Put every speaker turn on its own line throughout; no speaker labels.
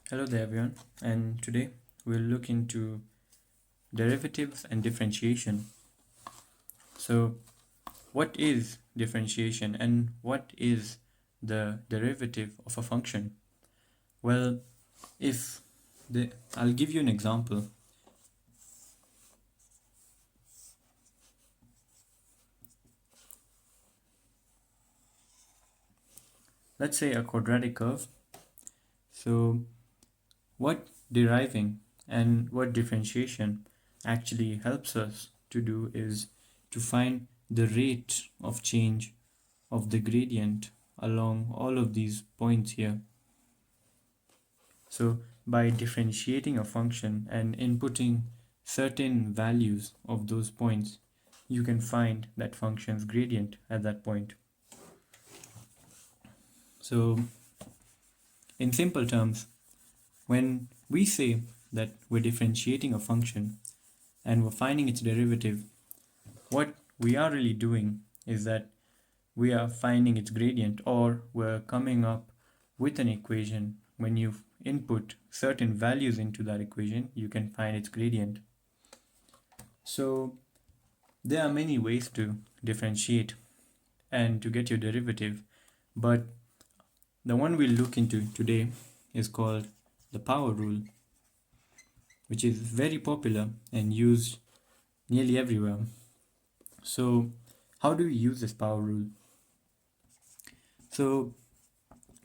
Hello there everyone, and today we'll look into derivatives and differentiation. So what is differentiation and what is the derivative of a function? Well, if I'll give you an example. Let's say a quadratic curve. So what deriving and what differentiation actually helps us to do is to find the rate of change of the gradient along all of these points here. So by differentiating a function and inputting certain values of those points, you can find that function's gradient at that point. So in simple terms, when we say that we're differentiating a function and we're finding its derivative, what we are really doing is that we are finding its gradient, or we're coming up with an equation. When you input certain values into that equation, you can find its gradient. So there are many ways to differentiate and to get your derivative, but the one we'll look into today is called the power rule, which is very popular and used nearly everywhere. So how do we use this power rule? So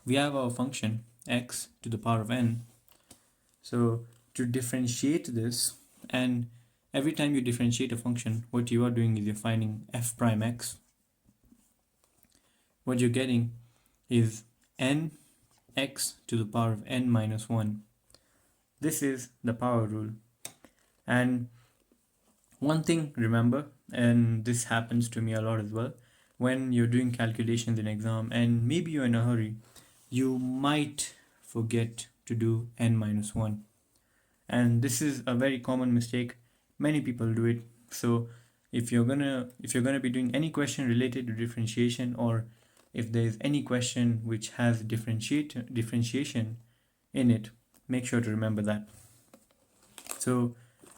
we have our function x to the power of n. So to differentiate this, and every time you differentiate a function, what you are doing is you're finding f prime x. What you're getting is n x to the power of n minus 1. This is the power rule. And one thing remember, and this happens to me a lot as well, when you're doing calculations in exam and maybe you're in a hurry, you might forget to do n minus 1. And this is a very common mistake. Many people do it. So if you're gonna be doing any question related to differentiation, or if there's any question which has differentiation in it, make sure to remember that. So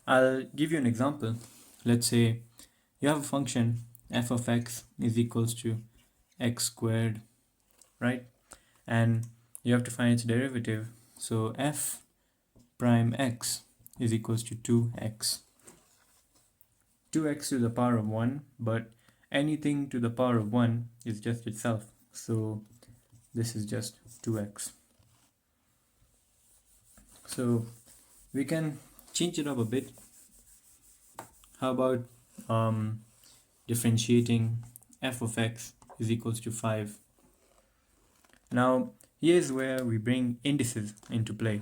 I'll give you an example. Let's say you have a function f of x is equals to x squared, right? And you have to find its derivative. So f prime x is equals to 2x. 2x to the power of 1, but anything to the power of 1 is just itself. So this is just 2x. So we can change it up a bit. How about differentiating f of x is equals to 5. Now here's where we bring indices into play,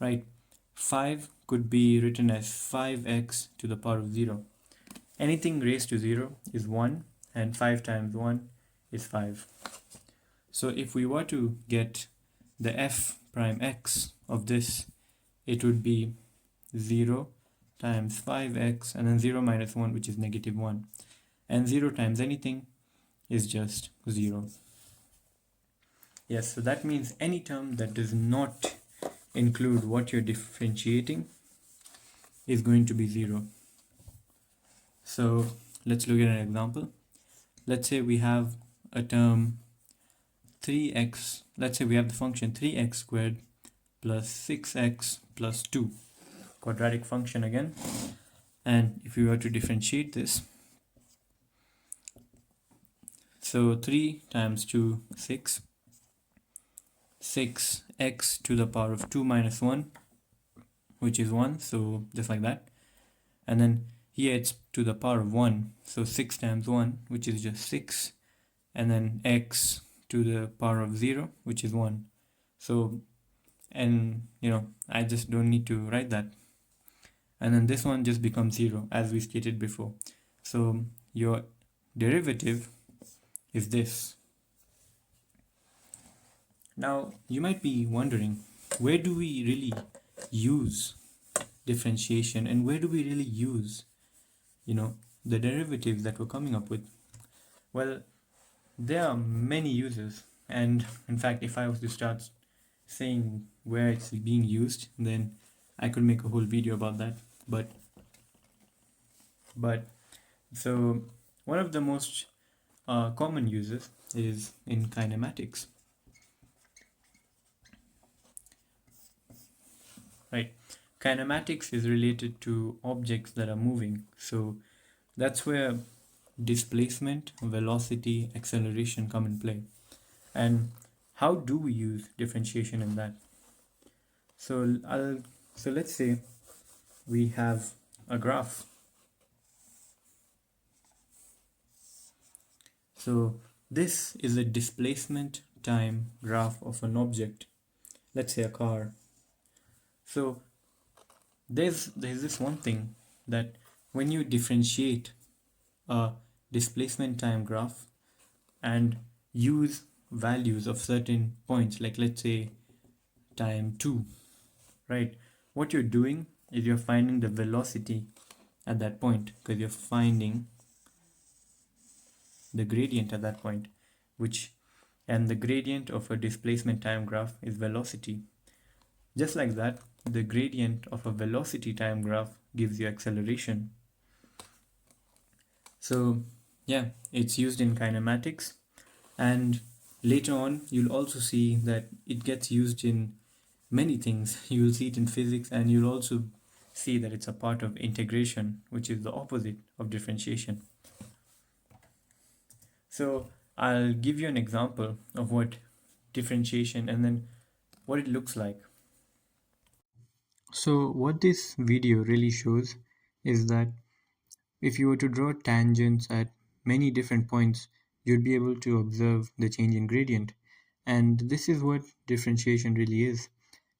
right? 5 could be written as 5x to the power of 0. Anything raised to 0 is 1, and 5 times 1 is 5. So if we were to get the f prime x of this, it would be 0 times 5x and then 0 minus 1, which is negative 1. And 0 times anything is just 0. Yes, so that means any term that does not include what you're differentiating is going to be 0. So let's look at an example. Let's say we have a term 3x. Let's say we have the function 3x squared plus 6x plus 2. Quadratic function again. And if we were to differentiate this, so 3 times 2, 6. 6x to the power of 2 minus 1, which is 1, so just like that. And then here it's to the power of 1, so 6 times 1, which is just 6, and then x to the power of 0, which is 1. So, and I just don't need to write that. And then this one just becomes 0, as we stated before. So your derivative is this. Now you might be wondering, where do we really use differentiation, and where do we really use the derivatives that we're coming up with? Well, there are many uses, and in fact, if I was to start saying where it's being used, then I could make a whole video about that. But so one of the most common uses is in kinematics, right? Kinematics is related to objects that are moving. So that's where displacement, velocity, acceleration come in play. And how do we use differentiation in that? So let's say we have a graph. So this is a displacement time graph of an object. Let's say a car. So there's this one thing that when you differentiate a displacement time graph and use values of certain points, like let's say time 2, right? What you're doing is you're finding the velocity at that point, because you're finding the gradient at that point, and the gradient of a displacement time graph is velocity. Just like that, the gradient of a velocity time graph gives you acceleration. So yeah, it's used in kinematics, and later on you'll also see that it gets used in many things. You'll see it in physics, and you'll also see that it's a part of integration, which is the opposite of differentiation. So I'll give you an example of what differentiation and then what it looks like. So what this video really shows is that if you were to draw tangents at many different points, you'd be able to observe the change in gradient. And this is what differentiation really is.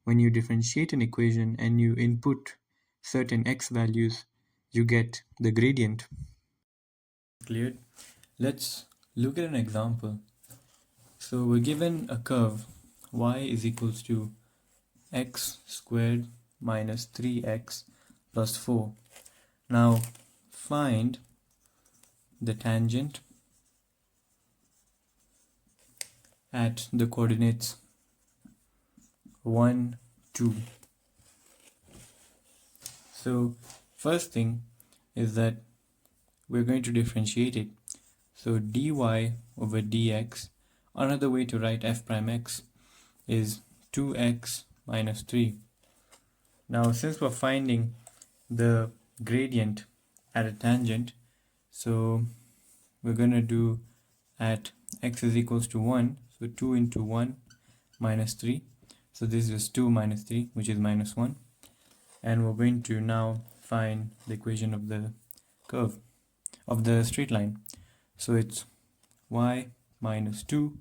When you differentiate an equation and you input certain x values, you get the gradient. Cleared? Let's look at an example. So we're given a curve y is equals to x squared minus 3x plus 4. Now find the tangent at the coordinates 1, 2. So first thing is that we're going to differentiate it. So dy over dx, another way to write f prime x, is 2x minus 3. Now since we're finding the gradient at a tangent, so we're going to do at x is equals to 1, so 2 into 1 minus 3. So this is 2 minus 3, which is minus 1. And we're going to now find the equation of the curve, of the straight line. So it's y minus 2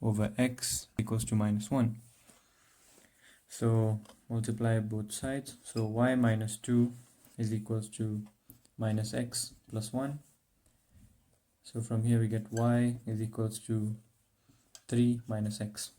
over x equals to minus 1. So multiply both sides. So y minus 2 is equals to minus x plus 1. So from here we get y is equals to 3 minus x.